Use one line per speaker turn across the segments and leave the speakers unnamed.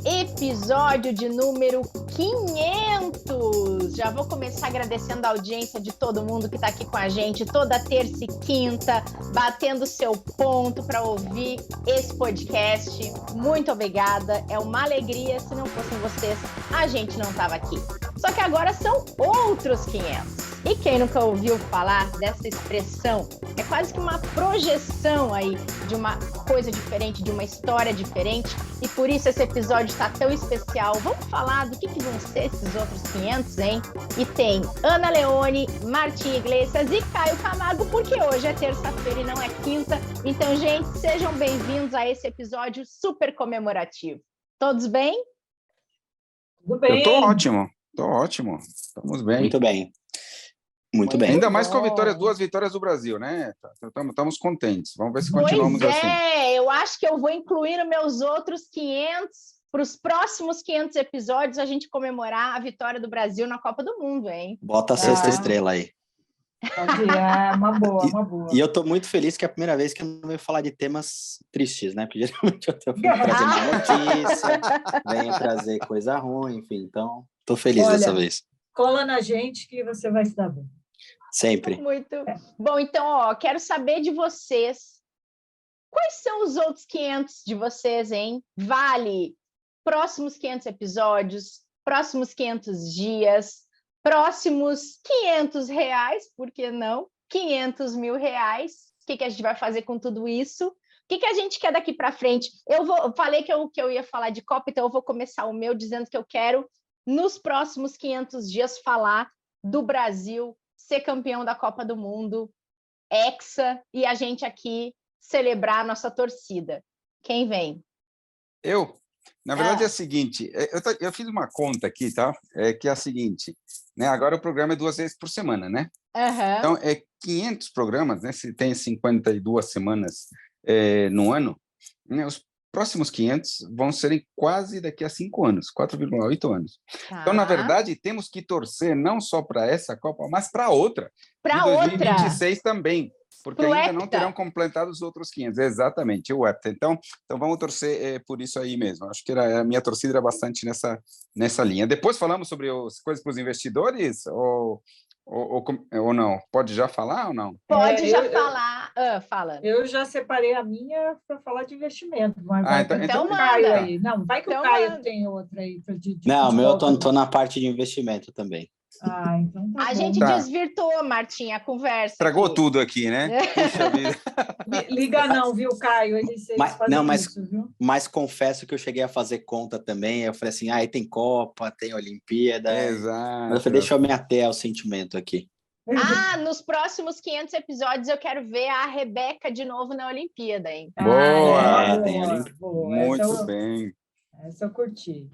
Episódio de número 500. Já vou começar agradecendo a audiência de todo mundo que está aqui com a gente toda terça e quinta, batendo seu ponto para ouvir esse podcast. Muito obrigada. É uma alegria. Se não fossem vocês, a gente não estava aqui. Só que agora são outros 500. E quem nunca ouviu falar dessa expressão? É quase que uma projeção aí de uma coisa diferente, de uma história diferente. E por isso esse episódio está tão especial. Vamos falar do que vão ser esses outros 500, hein? E tem Ana Leone, Martim Iglesias e Caio Camargo, porque hoje é terça-feira e não é quinta. Então, gente, sejam bem-vindos a esse episódio super comemorativo. Todos bem?
Tudo bem.
Eu tô ótimo. Estamos bem.
Muito bem. Muito bem.
Ainda mais com a vitória, 2 vitórias do Brasil, né? Estamos contentes. Vamos ver se continuamos assim.
Eu acho que eu vou incluir nos meus outros 500, para os próximos 500 episódios, a gente comemorar a vitória do Brasil na Copa do Mundo, hein?
Bota a sexta estrela aí.
É uma boa.
E eu tô muito feliz que é a primeira vez que eu não venho falar de temas tristes, né? Porque geralmente eu tô trazendo notícia, venho trazer coisa ruim, enfim. Então, tô feliz dessa vez.
Cola na gente que você vai se dar bem.
Sempre.
Muito. Bom, então, quero saber de vocês. Quais são os outros 500 de vocês, hein? Vale próximos 500 episódios, próximos 500 dias, próximos 500 reais, por que não? 500 mil reais. O que a gente vai fazer com tudo isso? O que a gente quer daqui para frente? Eu falei que eu ia falar de Copa, então eu vou começar o meu dizendo que eu quero, nos próximos 500 dias, falar do Brasil ser campeão da Copa do Mundo, Hexa, e a gente aqui celebrar a nossa torcida. Quem vem?
Eu? Na verdade é o seguinte, eu fiz uma conta aqui, tá? Que é a seguinte, né? Agora o programa é 2 vezes por semana, né?
Uhum.
Então, 500 programas, né? Se tem 52 semanas no ano, né? Os próximos 500 vão serem quase daqui a 5 anos, 4,8 anos.
Tá.
Então, na verdade, temos que torcer não só para essa Copa, mas para outra.
Para
outra. 2026 também, porque
Pro
ainda
Hepta.
não terão completado os outros 500. Exatamente, o Hepta. Então vamos torcer por isso aí mesmo. Acho que a minha torcida era bastante nessa linha. Depois falamos sobre as coisas para os investidores ou não? Pode já falar ou não?
Pode já falar. Fala.
Eu já separei a minha para falar de investimento. Mas
então
o Caio
manda.
aí. Não, vai que
então
o Caio
manda.
tem outra aí.
Não, meu eu tô na parte de investimento também.
Então tá
A
bom.
gente desvirtuou, Martim, a conversa.
Estragou
aqui.
tudo aqui, né? Puxa vida.
Liga não, viu, Caio? Eles fazem isso, viu?
Mas confesso que eu cheguei a fazer conta também. Eu falei assim, aí tem Copa, tem Olimpíada.
Exato.
Mas eu falei, deixa eu me ater ao sentimento aqui.
Nos próximos 500 episódios eu quero ver a Rebeca de novo na Olimpíada, hein?
Boa! Muito bem.
Essa eu curti.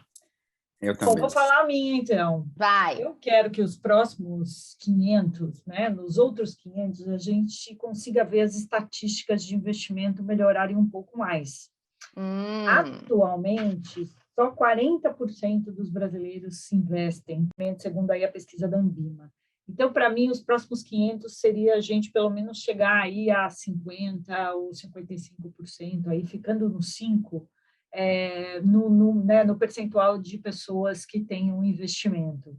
Eu também.
Bom, vou falar a minha, então.
Vai.
Eu quero que os próximos 500, né, nos outros 500, a gente consiga ver as estatísticas de investimento melhorarem um pouco mais. Atualmente, só 40% dos brasileiros se investem, segundo aí a pesquisa da Anbima. Então, para mim, os próximos 500 seria a gente, pelo menos, chegar aí a 50% ou 55%, aí ficando no 5%, no percentual de pessoas que têm um investimento.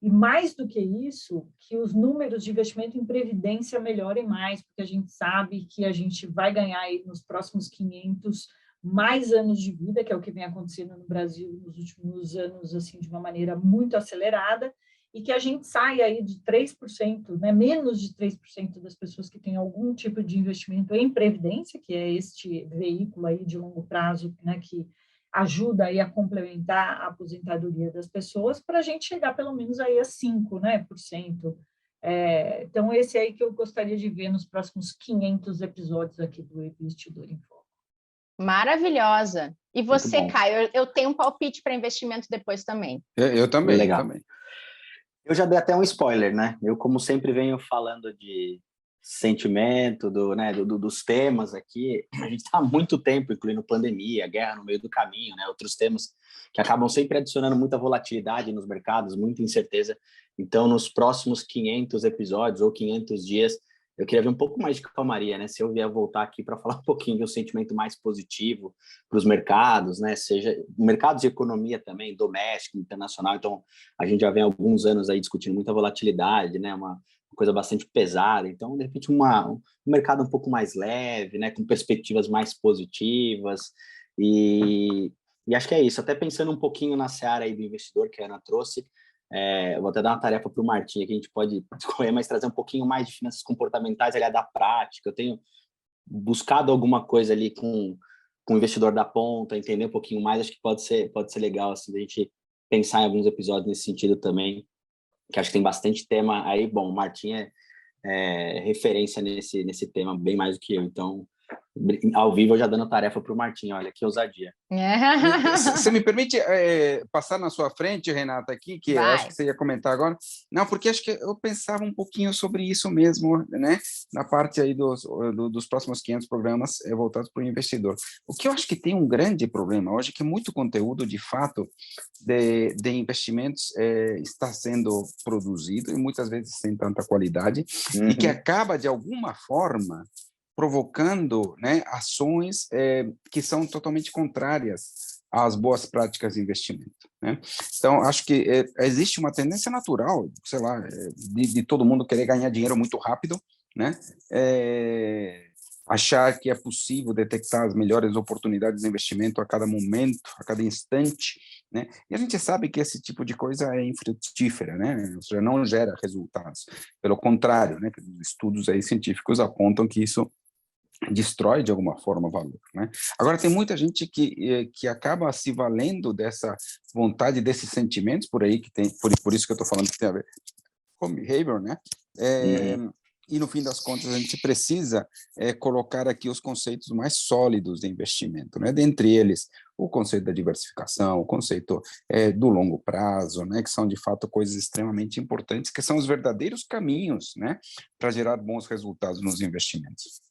E mais do que isso, que os números de investimento em previdência melhorem mais, porque a gente sabe que a gente vai ganhar aí nos próximos 500 mais anos de vida, que é o que vem acontecendo no Brasil nos últimos anos, assim, de uma maneira muito acelerada, e que a gente saia aí de 3%, né, menos de 3% das pessoas que têm algum tipo de investimento em previdência, que é este veículo aí de longo prazo, né, que ajuda aí a complementar a aposentadoria das pessoas, para a gente chegar pelo menos aí a 5%, né, por cento. Então, esse aí que eu gostaria de ver nos próximos 500 episódios aqui do Investidor em Foco.
Maravilhosa. E você, Caio? Eu tenho um palpite para investimento depois também.
Eu também.
Legal.
Eu também.
Eu já dei até um spoiler, né? Eu, como sempre, venho falando de sentimento, dos temas aqui. A gente está há muito tempo, incluindo pandemia, guerra no meio do caminho, né? Outros temas que acabam sempre adicionando muita volatilidade nos mercados, muita incerteza. Então, nos próximos 500 episódios ou 500 dias, eu queria ver um pouco mais de calmaria, né? Se eu vier voltar aqui para falar um pouquinho de um sentimento mais positivo para os mercados, né? Seja mercados de economia também, doméstico, internacional. Então, a gente já vem há alguns anos aí discutindo muita volatilidade, né? Uma coisa bastante pesada. Então, de repente, um mercado um pouco mais leve, né? Com perspectivas mais positivas. E acho que é isso. Até pensando um pouquinho na seara aí do investidor que a Ana trouxe, eu vou até dar uma tarefa para o Martim, que a gente pode discorrer, mas trazer um pouquinho mais de finanças comportamentais ali da prática. Eu tenho buscado alguma coisa ali com o investidor da ponta, entender um pouquinho mais. Acho que pode ser legal assim, a gente pensar em alguns episódios nesse sentido também, que acho que tem bastante tema aí. Bom, o Martim é referência nesse tema bem mais do que eu, então ao vivo eu já dando tarefa para o Martim, olha que ousadia.
Você me permite passar na sua frente, Renata, aqui, que eu acho que você ia comentar agora? Não, porque acho que eu pensava um pouquinho sobre isso mesmo, né? Na parte aí dos próximos 500 programas voltados para o investidor. O que eu acho que tem um grande problema hoje é que muito conteúdo, de fato, de investimentos está sendo produzido, e muitas vezes sem tanta qualidade, e que acaba, de alguma forma, provocando, né, ações que são totalmente contrárias às boas práticas de investimento, né? Então, acho que existe uma tendência natural, sei lá, de todo mundo querer ganhar dinheiro muito rápido, né? Achar que é possível detectar as melhores oportunidades de investimento a cada momento, a cada instante, né? E a gente sabe que esse tipo de coisa é infrutífera, né? Ou seja, não gera resultados. Pelo contrário, né? Estudos aí científicos apontam que isso destrói de alguma forma o valor, né? Agora, tem muita gente que acaba se valendo dessa vontade, desses sentimentos por aí, que tem, por isso que eu estou falando que tem a ver com behavior, né? E, no fim das contas, a gente precisa colocar aqui os conceitos mais sólidos de investimento, né? Dentre eles, o conceito da diversificação, o conceito do longo prazo, né? Que são, de fato, coisas extremamente importantes, que são os verdadeiros caminhos, né? Para gerar bons resultados nos investimentos.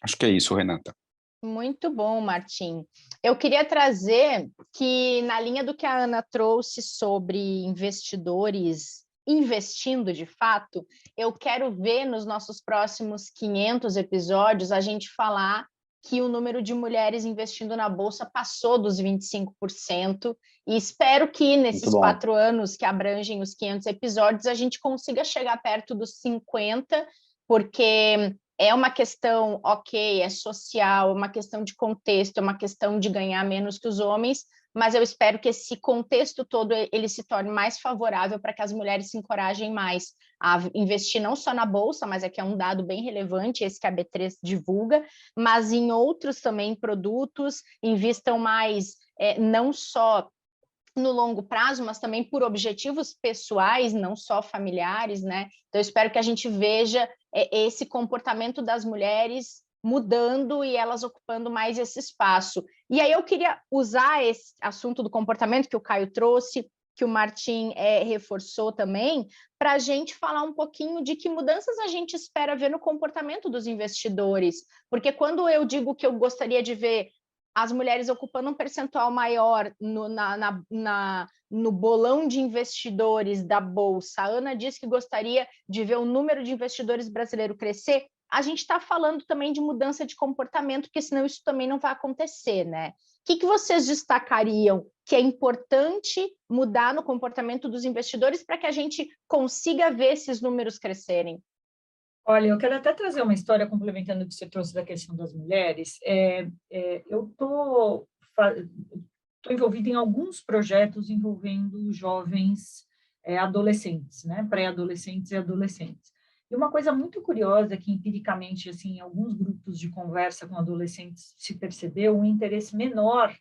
Acho que é isso, Renata.
Muito bom, Martim. Eu queria trazer que, na linha do que a Ana trouxe sobre investidores investindo de fato, eu quero ver nos nossos próximos 500 episódios a gente falar que o número de mulheres investindo na Bolsa passou dos 25%, e espero que nesses 4 anos que abrangem os 500 episódios a gente consiga chegar perto dos 50%, porque é uma questão, ok, é social, é uma questão de contexto, é uma questão de ganhar menos que os homens, mas eu espero que esse contexto todo ele se torne mais favorável para que as mulheres se encorajem mais a investir não só na Bolsa, mas aqui é um dado bem relevante, esse que a B3 divulga, mas em outros também produtos, invistam mais não só no longo prazo, mas também por objetivos pessoais, não só familiares, né? Então, eu espero que a gente veja esse comportamento das mulheres mudando e elas ocupando mais esse espaço. E aí eu queria usar esse assunto do comportamento que o Caio trouxe, que o Martim reforçou também, para a gente falar um pouquinho de que mudanças a gente espera ver no comportamento dos investidores. Porque quando eu digo que eu gostaria de ver as mulheres ocupando um percentual maior no bolão de investidores da Bolsa. A Ana disse que gostaria de ver o número de investidores brasileiros crescer. A gente está falando também de mudança de comportamento, porque senão isso também não vai acontecer, né? O que vocês destacariam que é importante mudar no comportamento dos investidores para que a gente consiga ver esses números crescerem?
Olha, eu quero até trazer uma história complementando o que você trouxe da questão das mulheres. Eu estou envolvida em alguns projetos envolvendo jovens adolescentes, né? Pré-adolescentes e adolescentes. E uma coisa muito curiosa que, empiricamente, assim, em alguns grupos de conversa com adolescentes se percebeu um interesse menor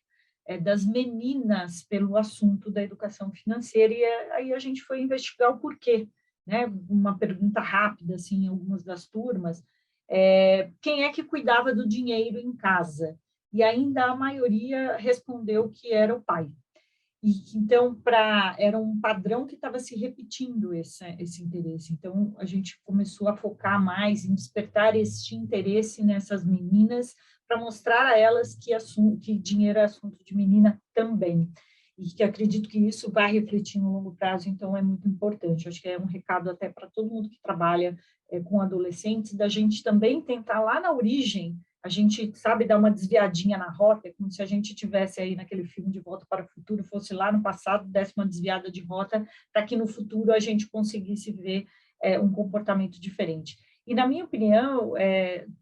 das meninas pelo assunto da educação financeira, e aí a gente foi investigar o porquê. Né, uma pergunta rápida, assim, em algumas das turmas, quem é que cuidava do dinheiro em casa? E ainda a maioria respondeu que era o pai. E então, era um padrão que estava se repetindo esse interesse. Então, a gente começou a focar mais em despertar este interesse nessas meninas, para mostrar a elas que dinheiro é assunto de menina também. e que acredito que isso vai refletir no longo prazo, então é muito importante. Acho que é um recado até para todo mundo que trabalha com adolescentes, da gente também tentar lá na origem, a gente, sabe, dar uma desviadinha na rota, como se a gente tivesse aí naquele filme De Volta para o Futuro, fosse lá no passado, desse uma desviada de rota, para que no futuro a gente conseguisse ver um comportamento diferente. E, na minha opinião,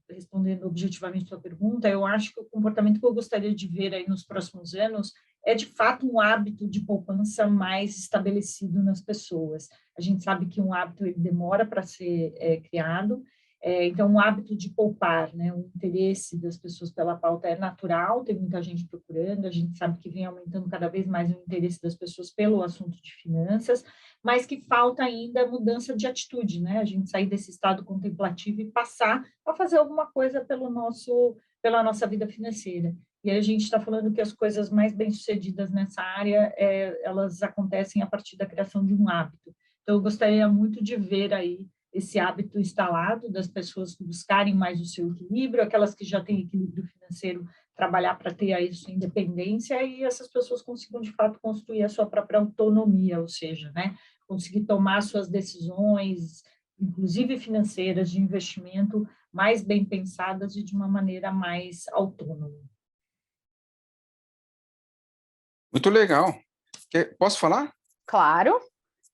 respondendo objetivamente a sua pergunta, eu acho que o comportamento que eu gostaria de ver aí nos próximos anos é, de fato, um hábito de poupança mais estabelecido nas pessoas. A gente sabe que um hábito ele demora para ser criado, então, um hábito de poupar, né? O interesse das pessoas pela pauta é natural, tem muita gente procurando, a gente sabe que vem aumentando cada vez mais o interesse das pessoas pelo assunto de finanças, mas que falta ainda mudança de atitude, né? A gente sair desse estado contemplativo e passar a fazer alguma coisa pela nossa vida financeira. E aí a gente está falando que as coisas mais bem-sucedidas nessa área, elas acontecem a partir da criação de um hábito. Então, eu gostaria muito de ver aí esse hábito instalado das pessoas buscarem mais o seu equilíbrio, aquelas que já têm equilíbrio financeiro, trabalhar para ter aí sua independência e essas pessoas consigam, de fato, construir a sua própria autonomia, ou seja, né, conseguir tomar suas decisões, inclusive financeiras, de investimento, mais bem pensadas e de uma maneira mais autônoma.
Muito legal. Posso falar?
Claro.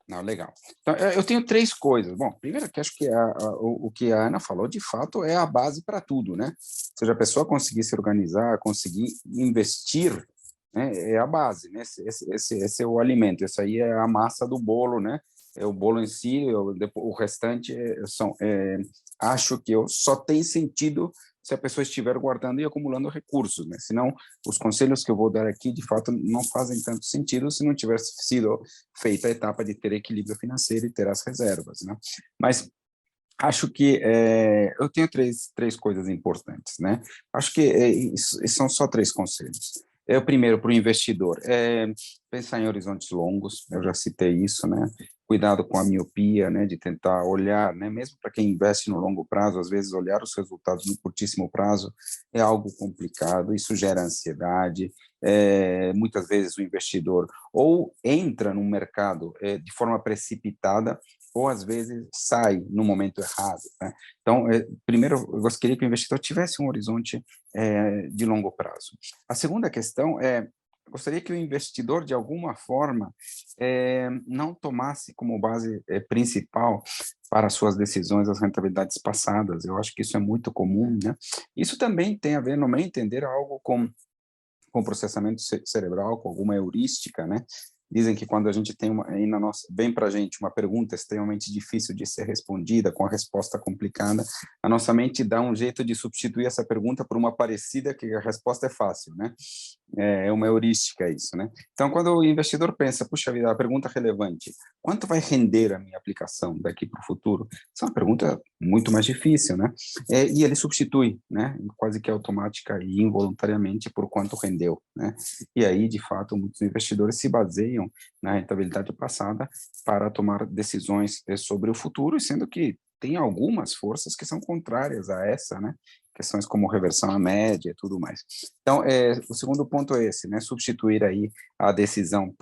Não, legal. Então, eu tenho 3 coisas. Bom, primeiro que acho que o que a Ana falou, de fato, é a base para tudo, né? Ou seja, a pessoa conseguir se organizar, conseguir investir, né? É a base, né? Esse é o alimento, essa aí é a massa do bolo, né? É o bolo em si, o restante acho que só tem sentido se a pessoa estiver guardando e acumulando recursos, né? Senão, os conselhos que eu vou dar aqui, de fato, não fazem tanto sentido se não tivesse sido feita a etapa de ter equilíbrio financeiro e ter as reservas, né? Mas acho que eu tenho três coisas importantes, né? Acho que são só 3 conselhos. O primeiro, para o investidor, pensar em horizontes longos, eu já citei isso, né? Cuidado com a miopia, né? De tentar olhar, né? Mesmo para quem investe no longo prazo, às vezes olhar os resultados no curtíssimo prazo é algo complicado, isso gera ansiedade, muitas vezes o investidor ou entra no mercado de forma precipitada, ou às vezes sai no momento errado, né? Então, primeiro, eu gostaria que o investidor tivesse um horizonte de longo prazo. A segunda questão eu gostaria que o investidor, de alguma forma, não tomasse como base principal para suas decisões as rentabilidades passadas. Eu acho que isso é muito comum, né? Isso também tem a ver, no meu entender, algo com processamento cerebral, com alguma heurística, né? Dizem que quando a gente tem vem para a gente uma pergunta extremamente difícil de ser respondida, com a resposta complicada, a nossa mente dá um jeito de substituir essa pergunta por uma parecida que a resposta é fácil, né? É uma heurística isso, né? Então, quando o investidor pensa, puxa vida, a pergunta relevante, quanto vai render a minha aplicação daqui para o futuro? Essa é uma pergunta muito mais difícil, né? E ele substitui, né? Quase que automática e involuntariamente por quanto rendeu, né? E aí, de fato, muitos investidores se baseiam na rentabilidade passada para tomar decisões sobre o futuro, sendo que tem algumas forças que são contrárias a essa, né? Questões como reversão à média e tudo mais. Então, o segundo ponto é esse, né? Substituir aí a decisão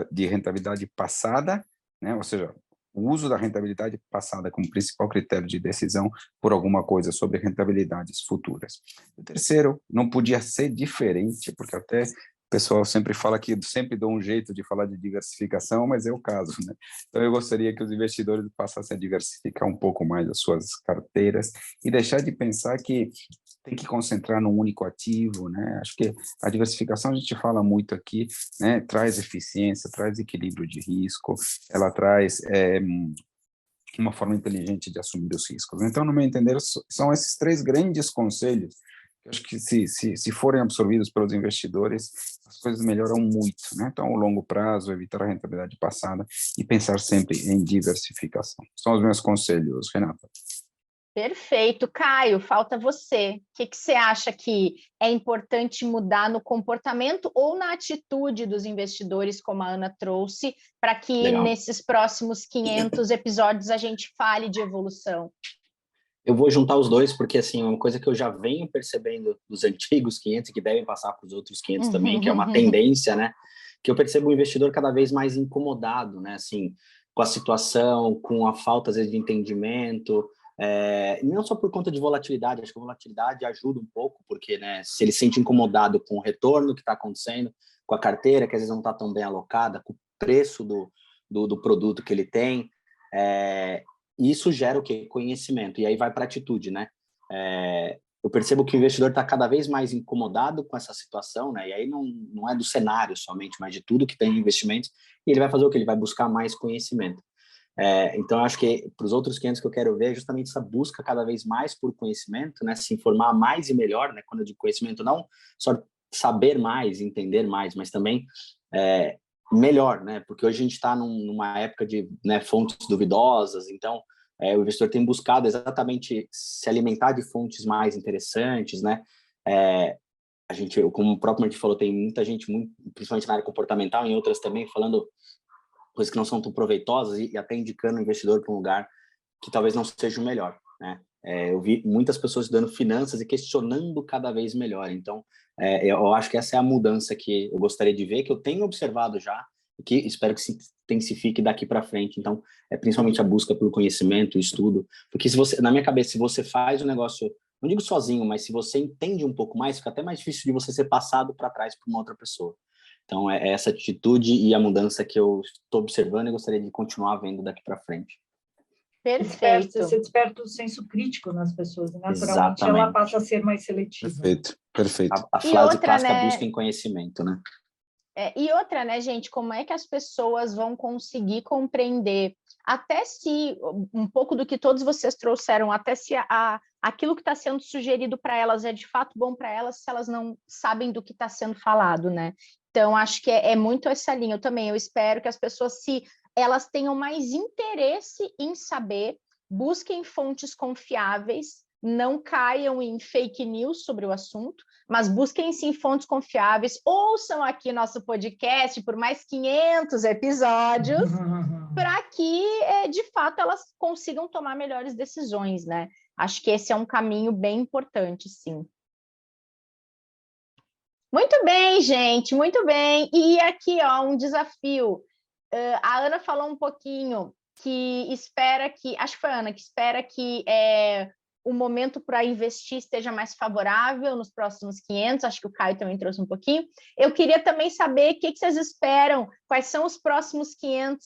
de rentabilidade passada, né? Ou seja, o uso da rentabilidade passada como principal critério de decisão por alguma coisa sobre rentabilidades futuras. O terceiro, não podia ser diferente, porque até o pessoal sempre fala que sempre dou um jeito de falar de diversificação, mas é o caso, né? Então, eu gostaria que os investidores passassem a diversificar um pouco mais as suas carteiras e deixar de pensar que tem que concentrar num único ativo, né? Acho que a diversificação, a gente fala muito aqui, né? Traz eficiência, traz equilíbrio de risco, ela traz uma forma inteligente de assumir os riscos. Então, no meu entender, são esses 3 grandes conselhos que eu acho que se forem absorvidos pelos investidores, as coisas melhoram muito, né? Então, o longo prazo, evitar a rentabilidade passada e pensar sempre em diversificação. São os meus conselhos, Renata.
Perfeito. Caio, falta você. O que você acha que é importante mudar no comportamento ou na atitude dos investidores, como a Ana trouxe, para que nesses próximos 500 episódios a gente fale de evolução?
Eu vou juntar os dois, porque assim, uma coisa que eu já venho percebendo dos antigos 500 e que devem passar para os outros 500 também, que é uma tendência, né? que eu percebo o investidor cada vez mais incomodado, né? Assim, com a situação, com a falta, às vezes, de entendimento, não só por conta de volatilidade, acho que a volatilidade ajuda um pouco, porque, né, se ele se sente incomodado com o retorno que está acontecendo, com a carteira, que às vezes não está tão bem alocada, com o preço do produto que ele tem, isso gera o quê? Conhecimento, e aí vai para a atitude, né? Eu percebo que o investidor está cada vez mais incomodado com essa situação, né? E aí não é do cenário somente, mas de tudo que tem em investimentos, e ele vai fazer o quê? Ele vai buscar mais conhecimento. Então, eu acho que para os outros 500 que eu quero ver é justamente essa busca cada vez mais por conhecimento, né? Se informar mais e melhor, né? Quando eu digo conhecimento, não só saber mais, entender mais, mas também melhor, né? Porque hoje a gente está numa época de, né, fontes duvidosas, então o investidor tem buscado exatamente se alimentar de fontes mais interessantes, né? A gente, como o próprio Martin falou, tem muita gente, principalmente na área comportamental, em outras também, falando coisas que não são tão proveitosas e até indicando o investidor para um lugar que talvez não seja o melhor, né? Eu vi muitas pessoas estudando finanças e questionando cada vez melhor. Então, eu acho que essa é a mudança que eu gostaria de ver, que eu tenho observado já, e que espero que se intensifique daqui para frente. Então, principalmente a busca pelo conhecimento, o estudo, porque se você, na minha cabeça, se você faz o negócio, não digo sozinho, mas se você entende um pouco mais, fica até mais difícil de você ser passado para trás por uma outra pessoa. Então, é essa atitude e a mudança que eu estou observando e gostaria de continuar vendo daqui para frente.
Perfeito.
Você desperta o senso crítico nas pessoas, e naturalmente
Exatamente.
ela passa a ser mais seletiva.
Perfeito.
A frase
outra,
clássica,
né?
busca em conhecimento, né?
E outra, né, gente, como é que as pessoas vão conseguir compreender, até se um pouco do que todos vocês trouxeram, até se aquilo que está sendo sugerido para elas é de fato bom para elas, se elas não sabem do que está sendo falado, né? Então, acho que é muito essa linha. Eu espero que as pessoas, se elas tenham mais interesse em saber, busquem fontes confiáveis, não caiam em fake news sobre o assunto, mas busquem sim fontes confiáveis, ouçam aqui nosso podcast por mais 500 episódios, para que, de fato, elas consigam tomar melhores decisões, né? Acho que esse é um caminho bem importante, sim. Muito bem, gente, muito bem. E aqui, ó, um desafio. A Ana falou um pouquinho que espera que, acho que foi a Ana, que espera que o momento para investir esteja mais favorável nos próximos 500, acho que o Caio também trouxe um pouquinho. Eu queria também saber o que vocês esperam, quais são os próximos 500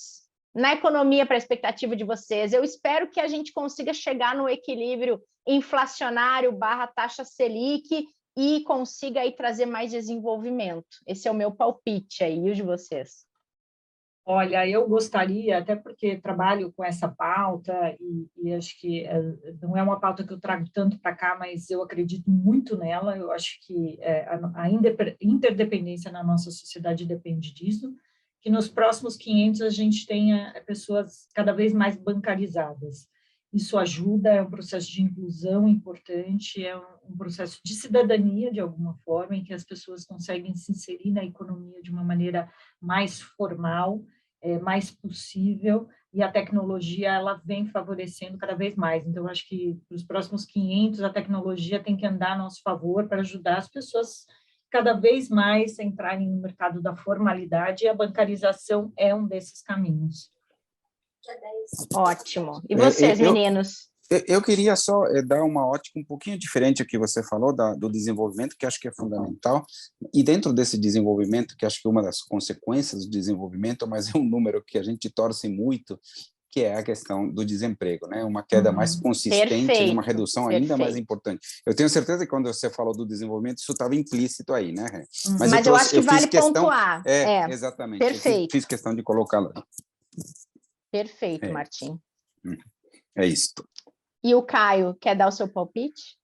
na economia para a expectativa de vocês. Eu espero que a gente consiga chegar no equilíbrio inflacionário / taxa Selic e consiga aí trazer mais desenvolvimento. Esse é o meu palpite aí, e o de vocês?
Olha, eu gostaria, até porque trabalho com essa pauta e acho que não é uma pauta que eu trago tanto para cá, mas eu acredito muito nela. Eu acho que a interdependência na nossa sociedade depende disso, que nos próximos 500 a gente tenha pessoas cada vez mais bancarizadas. Isso ajuda, é um processo de inclusão importante, é um processo de cidadania, de alguma forma, em que as pessoas conseguem se inserir na economia de uma maneira mais formal, mais possível, e a tecnologia ela vem favorecendo cada vez mais. Então, eu acho que para os próximos 500, a tecnologia tem que andar a nosso favor para ajudar as pessoas cada vez mais a entrarem no mercado da formalidade, e a bancarização é um desses caminhos.
Ótimo. E vocês, meninos?
Eu queria só dar uma ótica um pouquinho diferente ao que você falou do desenvolvimento, que acho que é fundamental, e dentro desse desenvolvimento, que acho que uma das consequências do desenvolvimento, mas é um número que a gente torce muito, que é a questão do desemprego, né? Uma queda mais consistente e uma redução ainda mais importante. Eu tenho certeza que quando você falou do desenvolvimento, isso estava implícito aí, né?
Mas eu acho que vale pontuar.
Exatamente.
Perfeito.
Eu fiz questão de colocá-lo aí.
Perfeito, Martim.
É isso.
E o Caio, quer dar o seu palpite?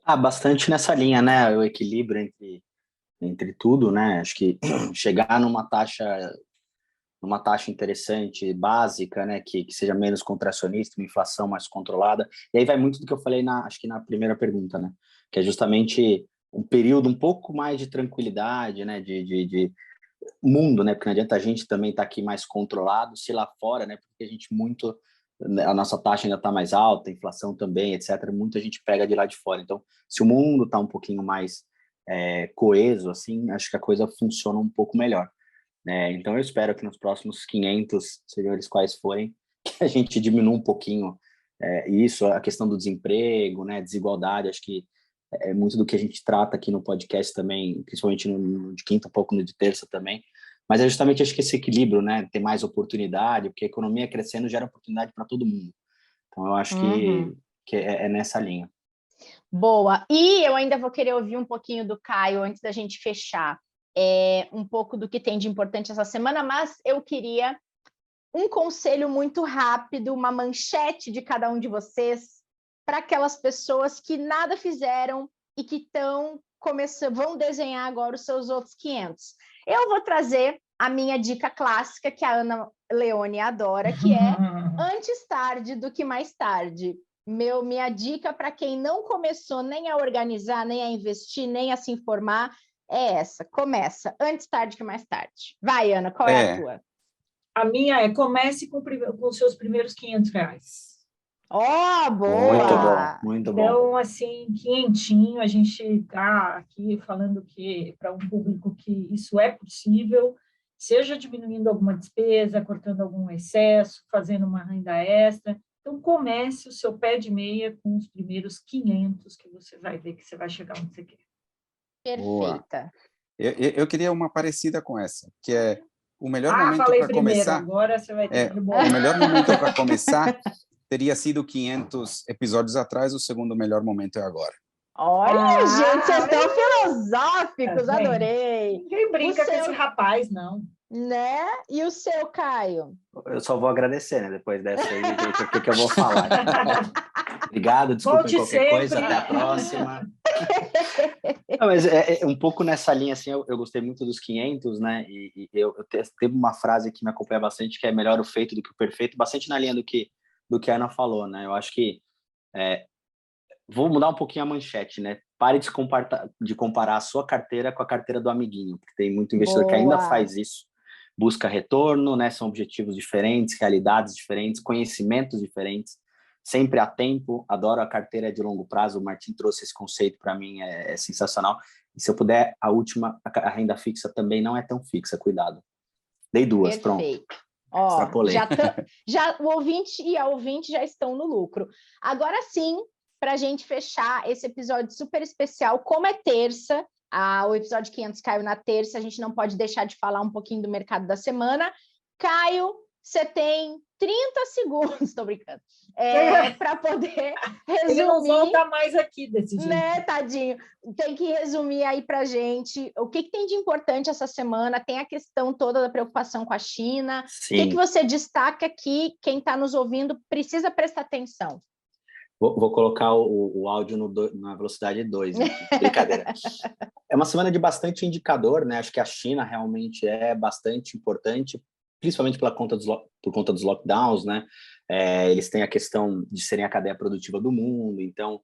Bastante nessa linha, né? O equilíbrio entre tudo, né? Acho que chegar numa taxa interessante, básica, né? Que seja menos contracionista, uma inflação mais controlada. E aí vai muito do que eu falei acho que na primeira pergunta, né? Que é justamente um período um pouco mais de tranquilidade, né? De mundo, né? Porque não adianta a gente também estar aqui mais controlado, se lá fora, né? Porque a nossa taxa ainda está mais alta, a inflação também, etc. Muita gente pega de lá de fora. Então, se o mundo está um pouquinho mais coeso, assim, acho que a coisa funciona um pouco melhor. Então, eu espero que nos próximos 500, sejam eles quais forem, que a gente diminua um pouquinho isso, a questão do desemprego, né, desigualdade. Acho que é muito do que a gente trata aqui no podcast também, principalmente no de quinta, um pouco no de terça também. Mas é justamente, acho que esse equilíbrio, né, ter mais oportunidade, porque a economia crescendo gera oportunidade para todo mundo. Então, eu acho que é nessa linha.
Boa. E eu ainda vou querer ouvir um pouquinho do Caio antes da gente fechar. Um pouco do que tem de importante essa semana, mas eu queria um conselho muito rápido, uma manchete de cada um de vocês para aquelas pessoas que nada fizeram e que vão desenhar agora os seus outros 500. Eu vou trazer a minha dica clássica, que a Ana Leone adora, que é antes tarde do que mais tarde. Minha dica para quem não começou nem a organizar, nem a investir, nem a se informar, é essa. Começa antes tarde que mais tarde. Vai, Ana, qual é a tua?
A minha é comece com os seus primeiros R$500.
Boa! Muito
bom, muito bom.
Então, assim, quinhentinho, a gente está aqui falando que para um público que isso é possível, seja diminuindo alguma despesa, cortando algum excesso, fazendo uma renda extra. Então, comece o seu pé de meia com os primeiros 500, que você vai ver que você vai chegar onde você quer.
Perfeita.
Eu queria uma parecida com essa, que é o melhor momento para começar.
Agora você vai ter que
o melhor momento para começar teria sido 500 episódios atrás, o segundo melhor momento é agora.
Olha, gente, vocês estão filosóficos, adorei.
Ninguém brinca com esse rapaz, não.
Né? E o seu, Caio?
Eu só vou agradecer, né? Depois dessa aí, o que eu vou falar. Obrigado, desculpem qualquer coisa, até a próxima. Não, mas um pouco nessa linha, assim, eu gostei muito dos 500, né? E eu teve uma frase que me acompanha bastante, que é melhor o feito do que o perfeito, bastante na linha do que a Ana falou, né? Eu acho que vou mudar um pouquinho a manchete, né? Pare de comparar a sua carteira com a carteira do amiguinho, porque tem muito investidor que ainda faz isso, busca retorno, né? São objetivos diferentes, realidades diferentes, conhecimentos diferentes, sempre há tempo. Adoro a carteira de longo prazo, o Martin trouxe esse conceito, para mim é sensacional. E se eu puder, a renda fixa também não é tão fixa, cuidado. Dei duas,
perfeito.
Pronto.
Ó, o ouvinte e a ouvinte já estão no lucro. Agora sim, para a gente fechar esse episódio super especial, como é terça, o episódio 500 caiu na terça, a gente não pode deixar de falar um pouquinho do mercado da semana. Caio, você tem 30 segundos, estou brincando, para poder resumir.
Ele não volta mais aqui desse jeito.
Né, tadinho? Tem que resumir aí para a gente o que tem de importante essa semana. Tem a questão toda da preocupação com a China.
Sim.
O que você destaca que quem está nos ouvindo precisa prestar atenção?
Vou colocar o áudio na velocidade 2, né? Brincadeira. É uma semana de bastante indicador, né? Acho que a China realmente é bastante importante, principalmente por conta dos lockdowns, né? Eles têm a questão de serem a cadeia produtiva do mundo, então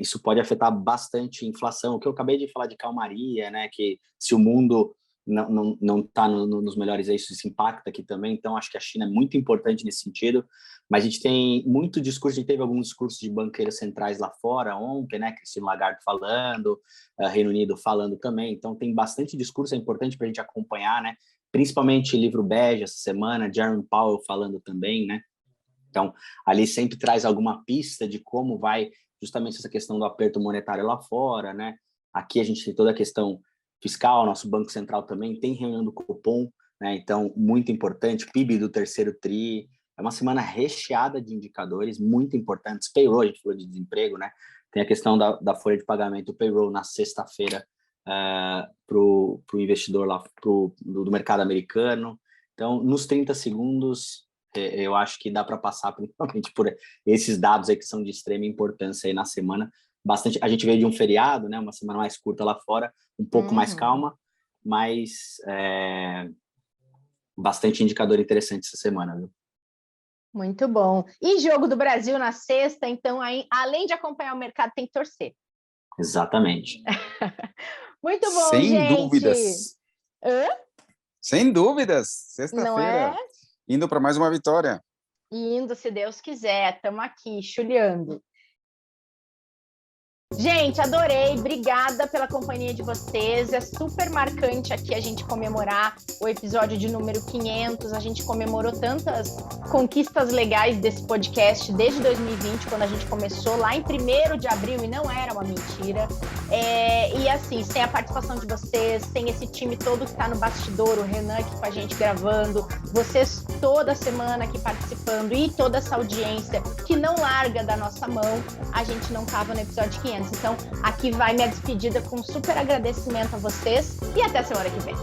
isso pode afetar bastante a inflação. O que eu acabei de falar de calmaria, né? Que se o mundo não está nos melhores eixos, isso impacta aqui também. Então, acho que a China é muito importante nesse sentido. Mas a gente tem muito discurso, a gente teve alguns discursos de banqueiros centrais lá fora ontem, né? Christine Lagarde falando, Reino Unido falando também. Então, tem bastante discurso, é importante para a gente acompanhar, né? Principalmente livro bege essa semana, Jerome Powell falando também, né? Então, ali sempre traz alguma pista de como vai justamente essa questão do aperto monetário lá fora, né? Aqui a gente tem toda a questão fiscal, nosso Banco Central também tem reunião do Copom, né? Então, muito importante, PIB do terceiro tri. É uma semana recheada de indicadores muito importantes. Payroll, a gente falou de desemprego, né? Tem a questão da folha de pagamento, o payroll na sexta-feira para o investidor lá do mercado americano. Então, nos 30 segundos, eu acho que dá para passar principalmente por esses dados aí que são de extrema importância aí na semana. Bastante, a gente veio de um feriado, né? Uma semana mais curta lá fora, um pouco mais calma, mas bastante indicador interessante essa semana, viu?
Muito bom. E jogo do Brasil na sexta, então, aí, além de acompanhar o mercado, tem que torcer.
Exatamente.
Muito bom,
Sem
gente.
Dúvidas.
Hã?
Sem dúvidas. Sexta-feira. Indo para mais uma vitória.
Indo, se Deus quiser. Estamos aqui, chuleando. Gente, adorei, obrigada pela companhia de vocês, é super marcante aqui a gente comemorar o episódio de número 500, a gente comemorou tantas conquistas legais desse podcast desde 2020, quando a gente começou lá em 1º de abril, e não era uma mentira, e assim, sem a participação de vocês, sem esse time todo que está no bastidor, o Renan aqui com a gente gravando, vocês toda semana aqui participando e toda essa audiência que não larga da nossa mão, a gente não estava no episódio 500. Então, aqui vai minha despedida com super agradecimento a vocês e até semana que vem.